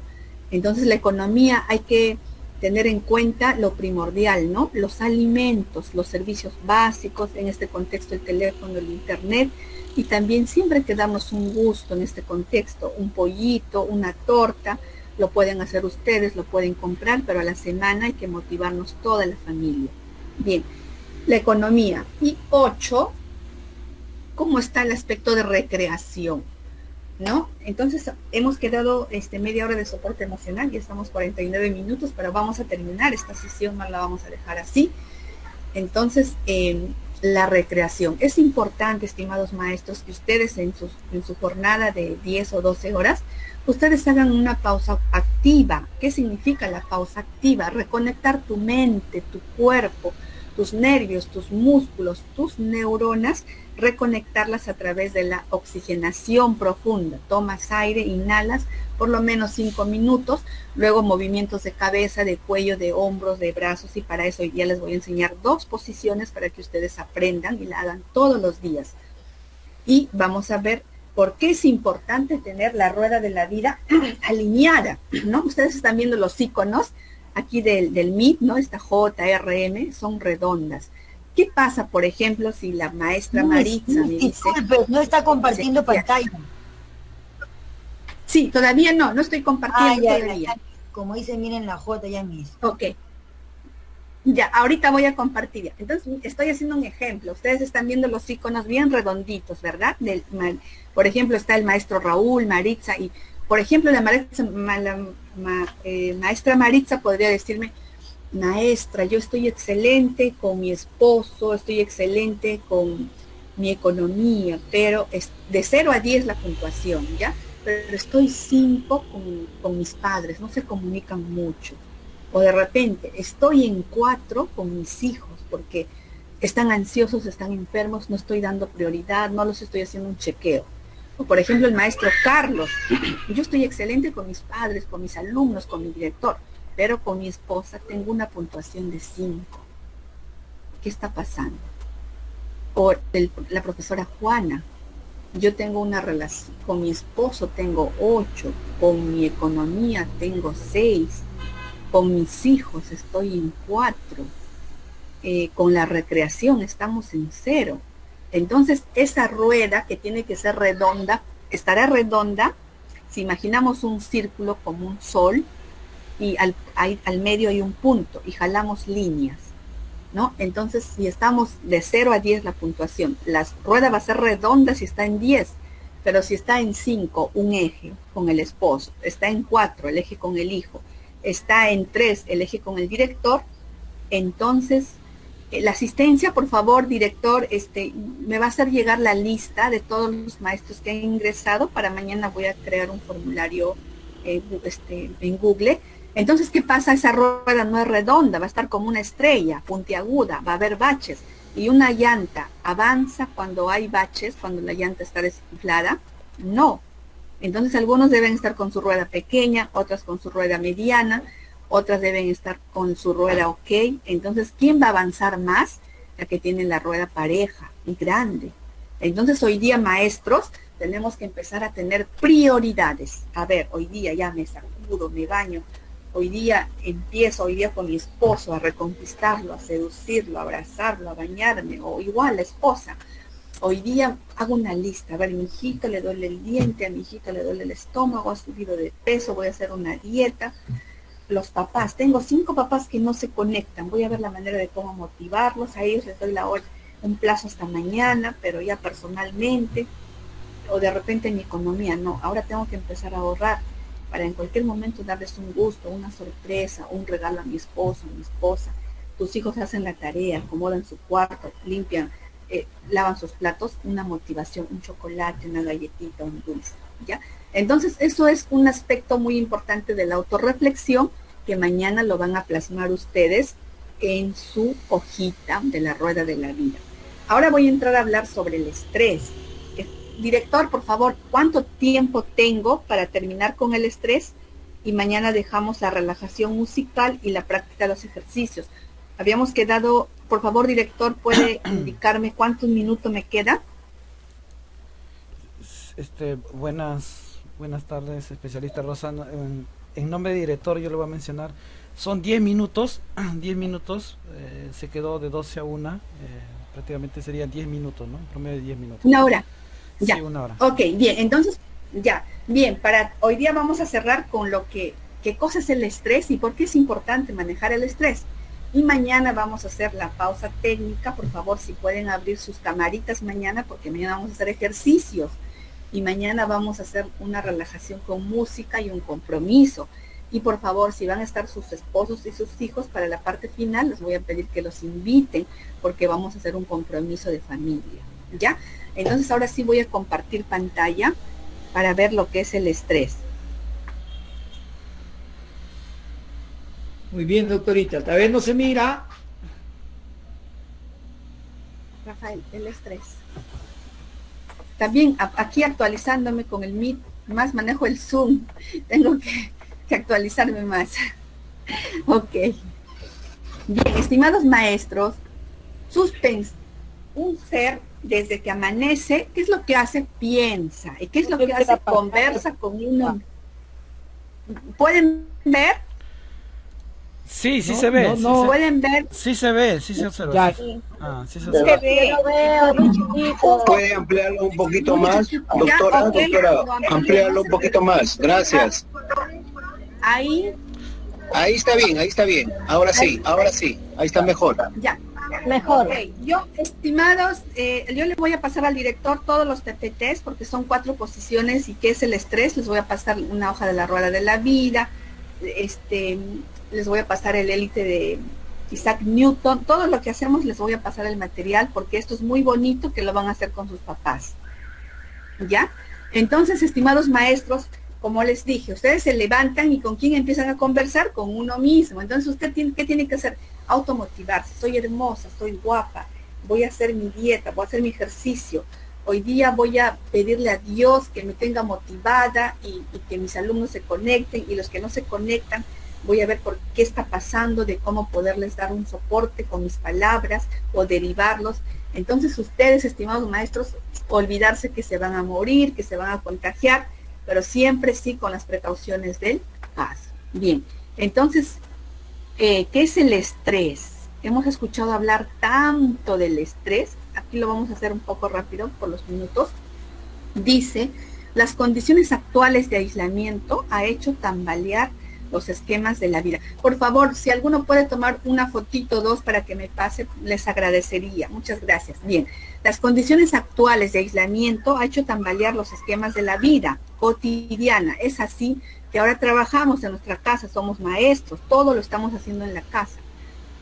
Entonces la economía hay que tener en cuenta lo primordial, ¿no? Los alimentos, los servicios básicos, en este contexto el teléfono, el internet, y también siempre hay que darnos un gusto en este contexto, un pollito, una torta, lo pueden hacer ustedes, lo pueden comprar, pero a la semana hay que motivarnos toda la familia. Bien, la economía. Y 8, ¿cómo está el aspecto de recreación? ¿No? Entonces hemos quedado media hora de soporte emocional, ya estamos 49 minutos, pero vamos a terminar esta sesión, no la vamos a dejar así. Entonces, la recreación. Es importante, estimados maestros, que ustedes en su jornada de 10 o 12 horas, ustedes hagan una pausa activa. ¿Qué significa la pausa activa? Reconectar tu mente, tu cuerpo, tus nervios, tus músculos, tus neuronas, reconectarlas a través de la oxigenación profunda. Tomas aire, inhalas por lo menos 5 minutos, luego movimientos de cabeza, de cuello, de hombros, de brazos, y para eso hoy día les voy a enseñar 2 posiciones para que ustedes aprendan y la hagan todos los días. Y vamos a ver por qué es importante tener la rueda de la vida alineada, ¿no? Ustedes están viendo los iconos aquí del Meet, ¿no? Esta JRM son redondas. ¿Qué pasa, por ejemplo, si la maestra Maritza me dice... Disculpe, no está compartiendo pantalla. Sí, todavía no estoy compartiendo todavía. Ya, como dice, miren la J ya mismo. Ok. Ya, ahorita voy a compartir ya. Entonces, estoy haciendo un ejemplo. Ustedes están viendo los iconos bien redonditos, ¿verdad? Por ejemplo, está el maestro Raúl, Maritza, y por ejemplo, maestra Maritza podría decirme, maestra, yo estoy excelente con mi esposo, estoy excelente con mi economía, pero es de 0 a 10 la puntuación, ¿ya? Pero estoy 5 con mis padres, no se comunican mucho. O de repente, estoy en 4 con mis hijos, porque están ansiosos, están enfermos, no estoy dando prioridad, no los estoy haciendo un chequeo. O por ejemplo, el maestro Carlos, yo estoy excelente con mis padres, con mis alumnos, con mi director, pero con mi esposa tengo una puntuación de 5. ¿Qué está pasando? O la profesora Juana, yo tengo una relación, con mi esposo tengo 8, con mi economía tengo 6, con mis hijos estoy en 4, con la recreación estamos en 0. Entonces, esa rueda que tiene que ser redonda, estará redonda si imaginamos un círculo como un sol y al medio hay un punto y jalamos líneas, ¿no? Entonces, si estamos de 0 a 10 la puntuación, la rueda va a ser redonda si está en 10, pero si está en 5, un eje con el esposo, está en 4, el eje con el hijo, está en 3, el eje con el director, entonces la asistencia, por favor, director, me va a hacer llegar la lista de todos los maestros que han ingresado. Para mañana voy a crear un formulario en Google. Entonces, ¿qué pasa? Esa rueda no es redonda, va a estar como una estrella, puntiaguda, va a haber baches. Y una llanta avanza cuando hay baches, cuando la llanta está desinflada. No. Entonces, algunos deben estar con su rueda pequeña, otras con su rueda mediana, otras deben estar con su rueda ok. Entonces, ¿quién va a avanzar más? La que tiene la rueda pareja y grande. Entonces, hoy día, maestros, tenemos que empezar a tener prioridades. A ver, hoy día ya me sacudo, me baño. Hoy día empiezo con mi esposo a reconquistarlo, a seducirlo, a abrazarlo, a bañarme, o igual la esposa. Hoy día hago una lista. A ver, a mi hijita le duele el diente, a mi hijita le duele el estómago, ha subido de peso, voy a hacer una dieta. Los papás, tengo 5 papás que no se conectan, voy a ver la manera de cómo motivarlos, a ellos les doy un plazo hasta mañana, pero ya personalmente, o de repente mi economía, no, ahora tengo que empezar a ahorrar para en cualquier momento darles un gusto, una sorpresa, un regalo a mi esposo, a mi esposa. Tus hijos hacen la tarea, acomodan su cuarto, limpian, lavan sus platos, una motivación, un chocolate, una galletita, un dulce, ¿ya? Entonces, eso es un aspecto muy importante de la autorreflexión que mañana lo van a plasmar ustedes en su hojita de la rueda de la vida. Ahora voy a entrar a hablar sobre el estrés. Director, por favor, ¿cuánto tiempo tengo para terminar con el estrés? Y mañana dejamos la relajación musical y la práctica de los ejercicios. Habíamos quedado, por favor, director, ¿puede indicarme cuántos minutos me queda? Buenas tardes, especialista Rosana. En nombre de director yo le voy a mencionar, son 10 minutos, 10 minutos, se quedó de 12 a 1, prácticamente serían 10 minutos, ¿no? En promedio de 10 minutos. Una hora. Ya. Sí, una hora. Ok, bien, entonces, ya, bien, para hoy día vamos a cerrar con qué cosa es el estrés y por qué es importante manejar el estrés. Y mañana vamos a hacer la pausa técnica, por favor, si pueden abrir sus camaritas mañana, porque mañana vamos a hacer ejercicios. Y mañana vamos a hacer una relajación con música y un compromiso. Y por favor, si van a estar sus esposos y sus hijos para la parte final, les voy a pedir que los inviten, porque vamos a hacer un compromiso de familia, ¿ya? Entonces ahora sí voy a compartir pantalla para ver lo que es el estrés. Muy bien, doctorita. Tal vez no se mira. Rafael, el estrés. También aquí actualizándome con el Meet, más manejo el Zoom. Tengo que actualizarme más. Ok. Bien, estimados maestros, un ser desde que amanece, ¿qué es lo que hace? Piensa. ¿Y qué es lo que hace? Conversa con uno. ¿Pueden ver? Sí, sí No, se ve. no, sí no. se- ¿Pueden ver? Sí se ve, sí se observa. Ya. Sí. Ah, sí se Se observa. ve. Yo lo veo, muy chiquito. ¿Puede ampliarlo un poquito más, Ya, doctora? ok. Doctora, No, ampliarlo un poquito más. Gracias. Ahí, Ahí está bien, ahí está bien. Ahora sí, ahí está mejor. Ya. Mejor. Ok, yo, estimados, yo le voy a pasar al director todos los PPTs porque son 4 posiciones y qué es el estrés. Les voy a pasar una hoja de la rueda de la vida, les voy a pasar el élite de Isaac Newton, todo lo que hacemos les voy a pasar el material porque esto es muy bonito que lo van a hacer con sus papás. ¿Ya? Entonces, estimados maestros, como les dije, ustedes se levantan y ¿con quién empiezan a conversar? Con uno mismo. Entonces, ¿usted qué tiene que hacer? Automotivarse. Soy hermosa, soy guapa, voy a hacer mi dieta, voy a hacer mi ejercicio. Hoy día voy a pedirle a Dios que me tenga motivada y que mis alumnos se conecten, y los que no se conectan, voy a ver por qué está pasando, de cómo poderles dar un soporte con mis palabras o derivarlos. Entonces ustedes, estimados maestros, olvidarse que se van a morir, que se van a contagiar, pero siempre sí con las precauciones del caso. Bien, entonces, ¿qué es el estrés? Hemos escuchado hablar tanto del estrés, aquí lo vamos a hacer un poco rápido por los minutos. Dice, las condiciones actuales de aislamiento ha hecho tambalear los esquemas de la vida. Por favor, si alguno puede tomar una fotito o dos para que me pase, les agradecería. Muchas gracias. Bien, las condiciones actuales de aislamiento ha hecho tambalear los esquemas de la vida cotidiana. Es así que ahora trabajamos en nuestra casa, somos maestros, todo lo estamos haciendo en la casa.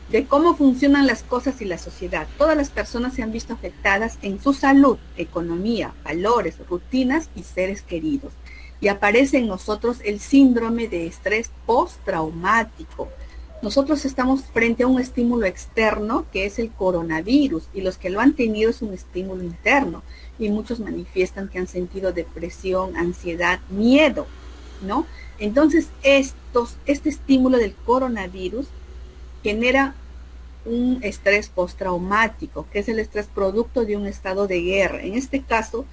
De cómo funcionan las cosas y la sociedad. Todas las personas se han visto afectadas en su salud, economía, valores, rutinas y seres queridos. Y aparece en nosotros el síndrome de estrés postraumático. Nosotros estamos frente a un estímulo externo que es el coronavirus, y los que lo han tenido es un estímulo interno, y muchos manifiestan que han sentido depresión, ansiedad, miedo, ¿no? Entonces este estímulo del coronavirus genera un estrés postraumático, que es el estrés producto de un estado de guerra. En este caso,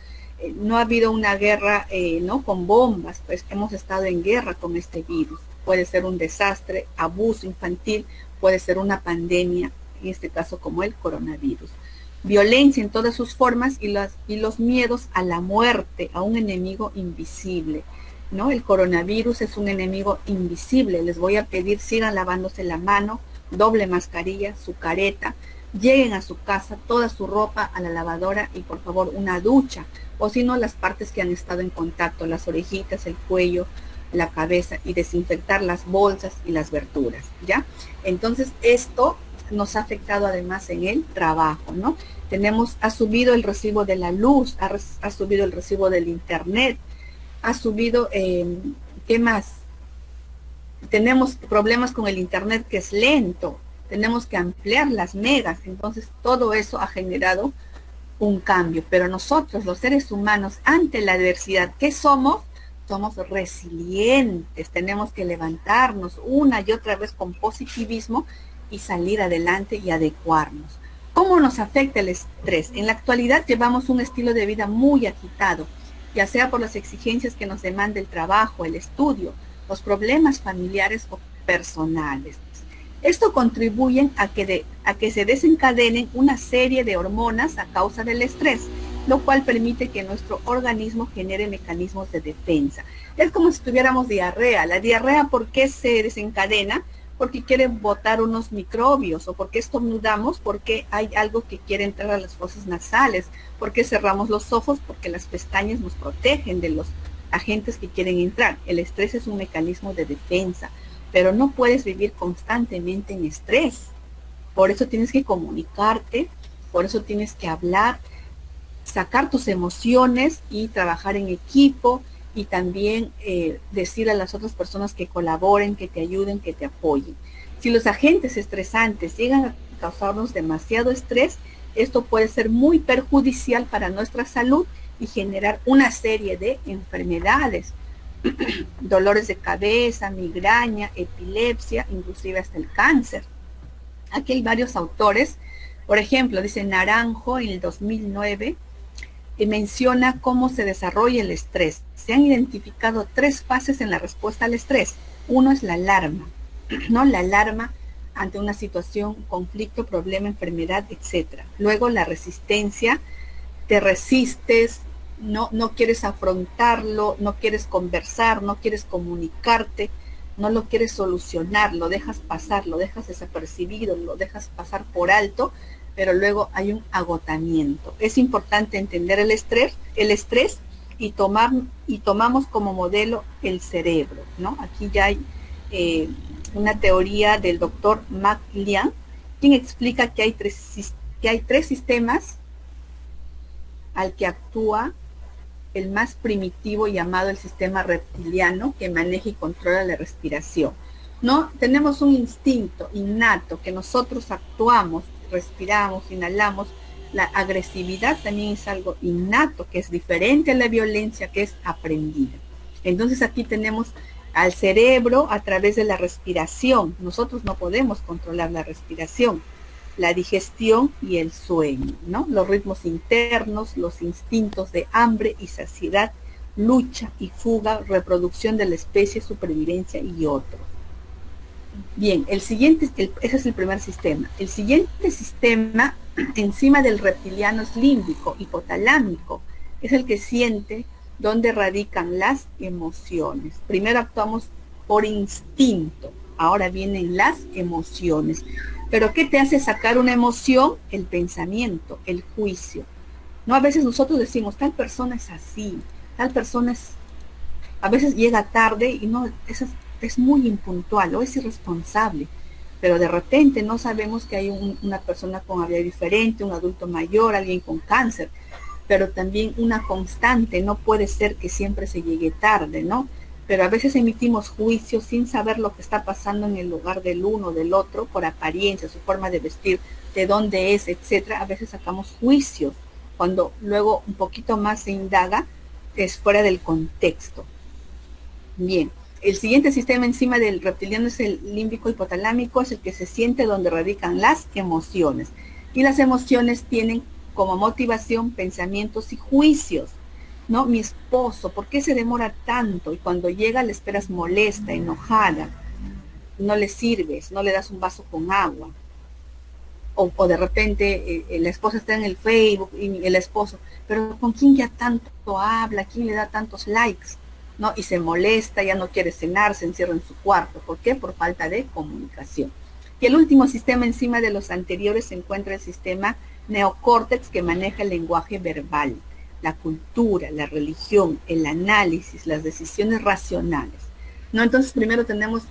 no ha habido una guerra no con bombas, pues hemos estado en guerra con este virus. Puede ser un desastre, abuso infantil, puede ser una pandemia, en este caso como el coronavirus. Violencia en todas sus formas y los miedos a la muerte, a un enemigo invisible, ¿no? El coronavirus es un enemigo invisible. Les voy a pedir, sigan lavándose la mano, doble mascarilla, su careta, lleguen a su casa, toda su ropa a la lavadora y por favor una ducha, o si no las partes que han estado en contacto, las orejitas, el cuello, la cabeza, y desinfectar las bolsas y las verduras, ¿ya? Entonces esto nos ha afectado además en el trabajo, ¿no? Ha subido el recibo de la luz, ha subido el recibo del internet, ha subido, ¿qué más? Tenemos problemas con el internet que es lento, tenemos que ampliar las megas, entonces todo eso ha generado un cambio. Pero nosotros, los seres humanos, ante la adversidad, ¿qué somos? Somos resilientes, tenemos que levantarnos una y otra vez con positivismo y salir adelante y adecuarnos. ¿Cómo nos afecta el estrés? En la actualidad llevamos un estilo de vida muy agitado, ya sea por las exigencias que nos demanda el trabajo, el estudio, los problemas familiares o personales. Esto contribuye a que se desencadenen una serie de hormonas a causa del estrés, lo cual permite que nuestro organismo genere mecanismos de defensa. Es como si tuviéramos diarrea. La diarrea, ¿por qué se desencadena? Porque quiere botar unos microbios, o porque estornudamos, porque hay algo que quiere entrar a las fosas nasales, porque cerramos los ojos, porque las pestañas nos protegen de los agentes que quieren entrar. El estrés es un mecanismo de defensa, pero no puedes vivir constantemente en estrés. Por eso tienes que comunicarte, por eso tienes que hablar, sacar tus emociones y trabajar en equipo, y también decir a las otras personas que colaboren, que te ayuden, que te apoyen. Si los agentes estresantes llegan a causarnos demasiado estrés, esto puede ser muy perjudicial para nuestra salud y generar una serie de enfermedades, dolores de cabeza, migraña, epilepsia, inclusive hasta el cáncer. Aquí hay varios autores, por ejemplo, dice Naranjo en el 2009, que menciona cómo se desarrolla el estrés. Se han identificado 3 fases en la respuesta al estrés. Uno es la alarma, ¿no? La alarma ante una situación, conflicto, problema, enfermedad, etc. Luego la resistencia, te resistes, no quieres afrontarlo, no quieres conversar, no quieres comunicarte, no lo quieres solucionar, lo dejas pasar, lo dejas desapercibido, lo dejas pasar por alto, pero luego hay un agotamiento. Es importante entender el estrés y tomamos como modelo el cerebro, ¿no? Aquí ya hay una teoría del doctor McLean, quien explica que hay tres sistemas al que actúa el más primitivo, llamado el sistema reptiliano, que maneja y controla la respiración. ¿No? Tenemos un instinto innato que nosotros actuamos, respiramos, inhalamos. La agresividad también es algo innato, que es diferente a la violencia, que es aprendida. Entonces aquí tenemos al cerebro a través de la respiración. Nosotros no podemos controlar la respiración, la digestión y el sueño, ¿no? Los ritmos internos, los instintos de hambre y saciedad, lucha y fuga, reproducción de la especie, supervivencia y otros. Bien, ese es el primer sistema. El siguiente sistema, encima del reptiliano, es límbico, hipotalámico. Es el que siente dónde radican las emociones. Primero actuamos por instinto, ahora vienen las emociones. Pero ¿qué te hace sacar una emoción? El pensamiento, el juicio. No, a veces nosotros decimos, tal persona es así, tal persona es... A veces llega tarde y no, es muy impuntual o es irresponsable. Pero de repente no sabemos que hay una persona con habilidad diferente, un adulto mayor, alguien con cáncer. Pero también una constante, no puede ser que siempre se llegue tarde, ¿no? Pero a veces emitimos juicios sin saber lo que está pasando en el lugar del uno, del otro, por apariencia, su forma de vestir, de dónde es, etcétera. A veces sacamos juicios, cuando luego un poquito más se indaga, es fuera del contexto. Bien, el siguiente sistema encima del reptiliano es el límbico hipotalámico, es el que se siente donde radican las emociones. Y las emociones tienen como motivación pensamientos y juicios. ¿No? Mi esposo, ¿por qué se demora tanto? Y cuando llega le esperas molesta, enojada, no le sirves, no le das un vaso con agua. O de repente la esposa está en el Facebook y el esposo, pero ¿con quién ya tanto habla? ¿Quién le da tantos likes? ¿No? Y se molesta, ya no quiere cenar, se encierra en su cuarto. ¿Por qué? Por falta de comunicación. Y el último sistema encima de los anteriores se encuentra el sistema neocórtex, que maneja el lenguaje verbal, la cultura, la religión, el análisis, las decisiones racionales, ¿no? Entonces primero tenemos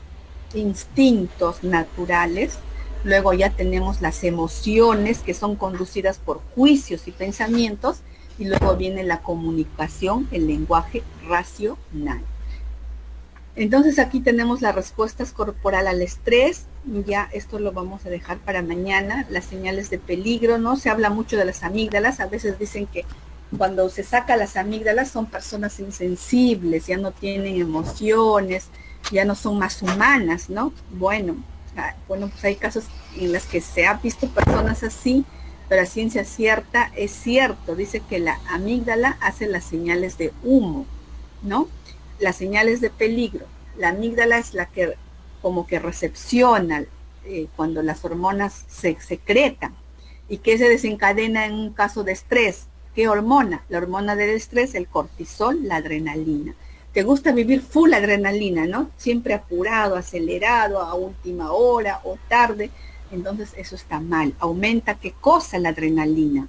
instintos naturales, luego ya tenemos las emociones que son conducidas por juicios y pensamientos, y luego viene la comunicación, el lenguaje racional. Entonces aquí tenemos las respuestas corporales al estrés, ya esto lo vamos a dejar para mañana. Las señales de peligro, ¿no? Se habla mucho de las amígdalas, a veces dicen que cuando se saca las amígdalas son personas insensibles, ya no tienen emociones, ya no son más humanas, ¿no? Bueno, pues hay casos en los que se ha visto personas así, pero a ciencia cierta es cierto, dice que la amígdala hace las señales de humo, ¿no? Las señales de peligro. La amígdala es la que como que recepciona cuando las hormonas se secretan. ¿Y qué se desencadena en un caso de estrés? ¿Qué hormona? La hormona del estrés, el cortisol, la adrenalina. Te gusta vivir full adrenalina, ¿no? Siempre apurado, acelerado, a última hora o tarde. Entonces eso está mal. Aumenta, ¿qué cosa? La adrenalina,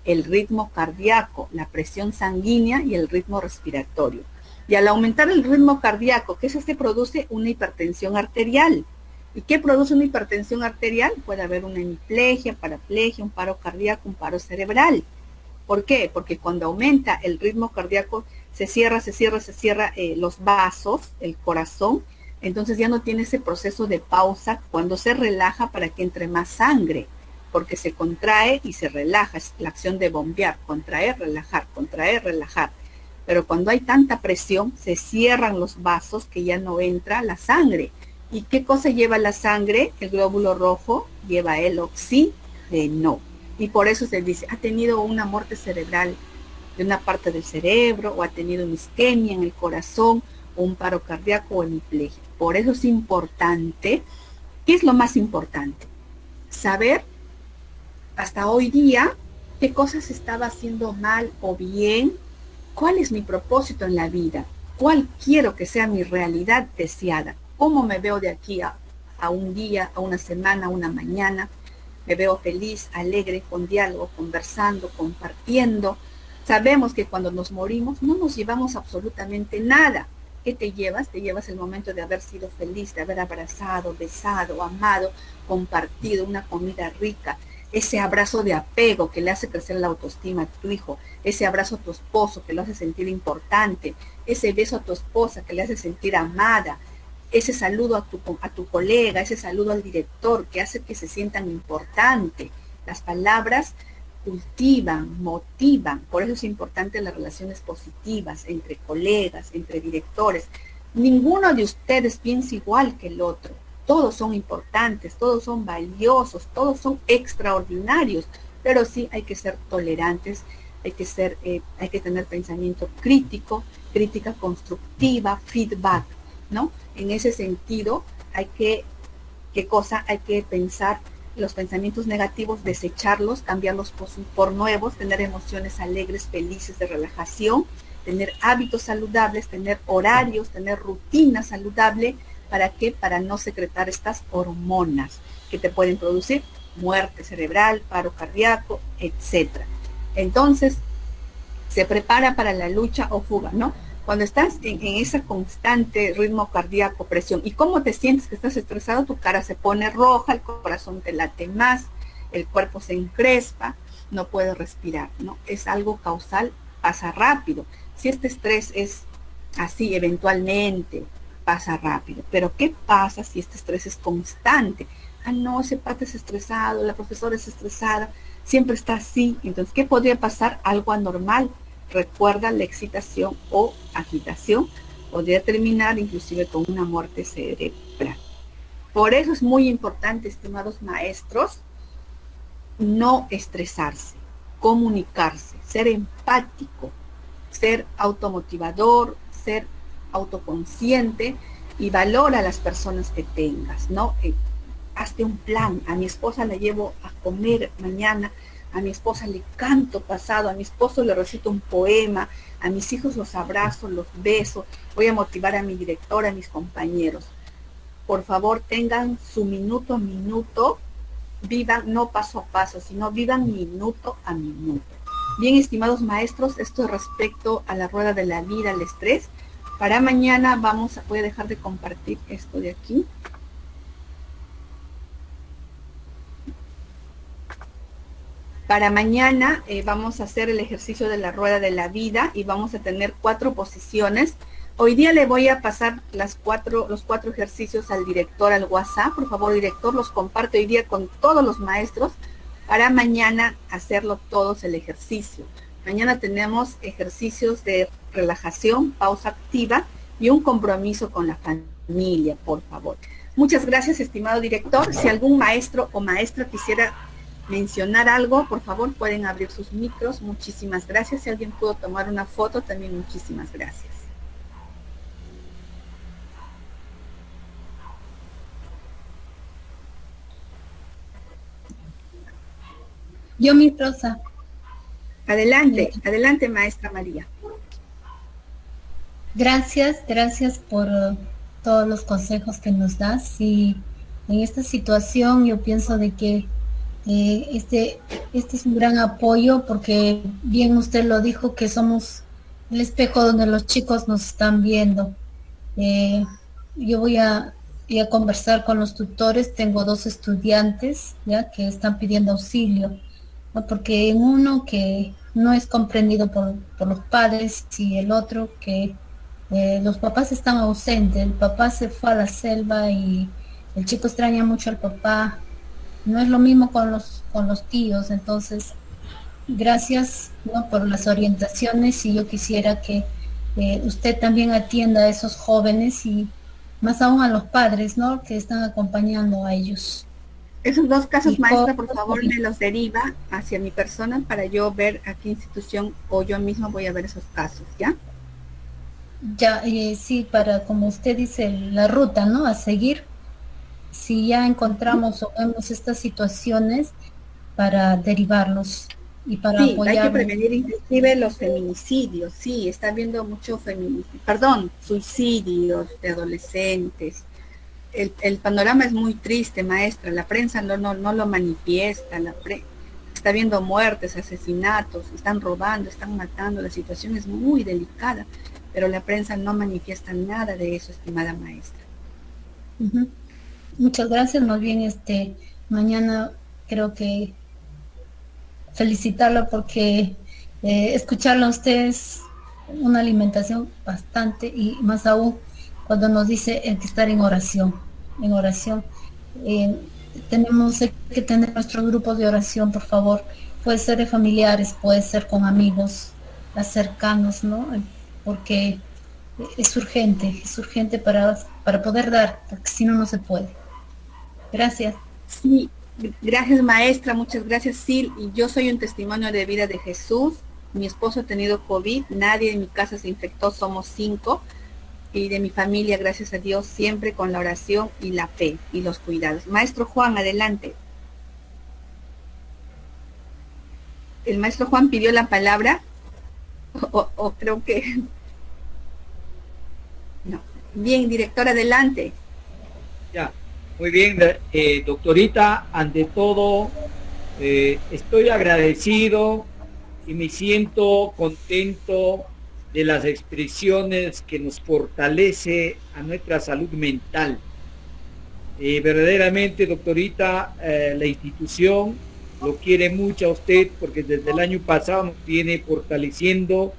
el ritmo cardíaco, la presión sanguínea y el ritmo respiratorio. Y al aumentar el ritmo cardíaco, ¿qué se produce? Una hipertensión arterial. ¿Y qué produce una hipertensión arterial? Puede haber una hemiplegia, paraplegia, un paro cardíaco, un paro cerebral. ¿Por qué? Porque cuando aumenta el ritmo cardíaco, se cierra los vasos, el corazón, entonces ya no tiene ese proceso de pausa cuando se relaja para que entre más sangre, porque se contrae y se relaja, es la acción de bombear, contraer, relajar, contraer, relajar. Pero cuando hay tanta presión, se cierran los vasos que ya no entra la sangre. ¿Y qué cosa lleva la sangre? El glóbulo rojo lleva el oxígeno. Y por eso se dice, ha tenido una muerte cerebral de una parte del cerebro, o ha tenido una isquemia en el corazón, o un paro cardíaco o hemiplegia. Por eso es importante, ¿qué es lo más importante? Saber hasta hoy día qué cosas estaba haciendo mal o bien, cuál es mi propósito en la vida, cuál quiero que sea mi realidad deseada, cómo me veo de aquí a un día, a una semana, a una mañana. Me veo feliz, alegre, con diálogo, conversando, compartiendo. Sabemos que cuando nos morimos no nos llevamos absolutamente nada. ¿Qué te llevas? Te llevas el momento de haber sido feliz, de haber abrazado, besado, amado, compartido una comida rica, ese abrazo de apego que le hace crecer la autoestima a tu hijo, ese abrazo a tu esposo que lo hace sentir importante, ese beso a tu esposa que le hace sentir amada, ese saludo a tu colega, ese saludo al director que hace que se sientan importante. Las palabras cultivan, motivan, por eso es importante las relaciones positivas entre colegas, entre directores. Ninguno de ustedes piensa igual que el otro, todos son importantes, todos son valiosos, todos son extraordinarios, pero sí hay que ser tolerantes, hay que tener pensamiento crítico, crítica constructiva, feedback, ¿no? En ese sentido, ¿qué cosa? Hay que pensar los pensamientos negativos, desecharlos, cambiarlos por nuevos, tener emociones alegres, felices, de relajación, tener hábitos saludables, tener horarios, tener rutina saludable. ¿Para qué? Para no secretar estas hormonas que te pueden producir muerte cerebral, paro cardíaco, etcétera. Entonces, se prepara para la lucha o fuga, ¿no? Cuando estás en ese constante ritmo cardíaco, presión, ¿y cómo te sientes que estás estresado? Tu cara se pone roja, el corazón te late más, el cuerpo se encrespa, no puedes respirar, ¿no? Es algo causal, pasa rápido. Si este estrés es así, eventualmente pasa rápido. Pero ¿qué pasa si este estrés es constante? Ah, no, ese pata es estresado, la profesora es estresada, siempre está así. Entonces, ¿qué podría pasar? Algo anormal. Recuerda, la excitación o agitación podría terminar inclusive con una muerte cerebral. Por eso es muy importante, estimados maestros, no estresarse, comunicarse, ser empático, ser automotivador, ser autoconsciente y valora a las personas que tengas, ¿no? Hazte un plan. A mi esposa la llevo a comer mañana, a mi esposa le canto pasado, a mi esposo le recito un poema, a mis hijos los abrazo, los beso, voy a motivar a mi director, a mis compañeros. Por favor, tengan su minuto a minuto, vivan no paso a paso, sino vivan minuto a minuto. Bien, estimados maestros, esto es respecto a la rueda de la vida, al estrés. Para mañana voy a dejar de compartir esto de aquí. Para mañana vamos a hacer el ejercicio de la rueda de la vida y vamos a tener 4 posiciones. Hoy día le voy a pasar los cuatro ejercicios al director, al WhatsApp. Por favor, director, los comparto hoy día con todos los maestros para mañana hacerlo todos el ejercicio. Mañana tenemos ejercicios de relajación, pausa activa y un compromiso con la familia, por favor. Muchas gracias, estimado director. Si algún maestro o maestra quisiera mencionar algo, por favor, pueden abrir sus micros. Muchísimas gracias. Si alguien pudo tomar una foto, también muchísimas gracias. Yo, mi Rosa. Adelante, adelante, maestra María. Gracias por todos los consejos que nos das. Y en esta situación yo pienso de que este es un gran apoyo, porque bien usted lo dijo, que somos el espejo donde los chicos nos están viendo. Yo voy a conversar con los tutores. Tengo 2 estudiantes ya que están pidiendo auxilio, ¿no? Porque en uno que no es comprendido por los padres, y el otro que los papás están ausentes. El papá se fue a la selva y el chico extraña mucho al papá. No es lo mismo con los tíos. Entonces, gracias, ¿no?, por las orientaciones, y yo quisiera que usted también atienda a esos jóvenes y más aún a los padres, ¿no?, que están acompañando a ellos. Esos 2 casos, maestra, por favor, me los deriva hacia mi persona para yo ver a qué institución o yo misma voy a ver esos casos, ¿ya? Ya, sí, para, como usted dice, la ruta, ¿no?, a seguir. Si ya encontramos o vemos estas situaciones, para derivarlos y para apoyar. Hay que prevenir inclusive los feminicidios. Sí, está habiendo mucho suicidios de adolescentes, el panorama es muy triste, maestra. La prensa no lo manifiesta. Está viendo muertes, asesinatos, están robando, están matando. La situación es muy delicada, pero la prensa no manifiesta nada de eso, estimada maestra. Ujú. Muchas gracias. Más bien, mañana creo que felicitarla porque escucharla a usted es una alimentación bastante, y más aún cuando nos dice el que estar en oración, en oración. Eh, tenemos que tener nuestros grupos de oración, por favor. Puede ser de familiares, puede ser con amigos, cercanos, ¿no? Porque es urgente para poder dar, porque si no, no se puede. Gracias. Sí, gracias maestra, muchas gracias Sil. Y yo soy un testimonio de vida de Jesús. Mi esposo ha tenido COVID, nadie en mi casa se infectó, somos 5. Y de mi familia, gracias a Dios, siempre con la oración y la fe y los cuidados. Maestro Juan, adelante. ¿El maestro Juan pidió la palabra? O creo que... No. Bien, director, adelante. Ya, muy bien, doctorita, ante todo, estoy agradecido y me siento contento de las expresiones que nos fortalece a nuestra salud mental. Verdaderamente, doctorita, la institución lo quiere mucho a usted porque desde el año pasado nos viene fortaleciendo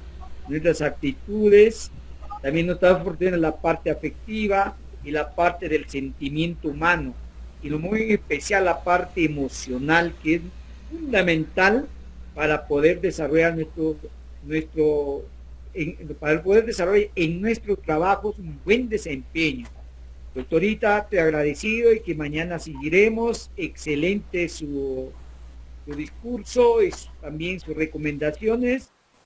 nuestras actitudes, también nos está fortaleciendo la parte afectiva y la parte del sentimiento humano, y lo muy especial la parte emocional, que es fundamental para poder desarrollar para poder desarrollar en nuestros trabajos un buen desempeño. Doctorita, te agradecido y que mañana seguiremos. Excelente su discurso y también sus recomendaciones.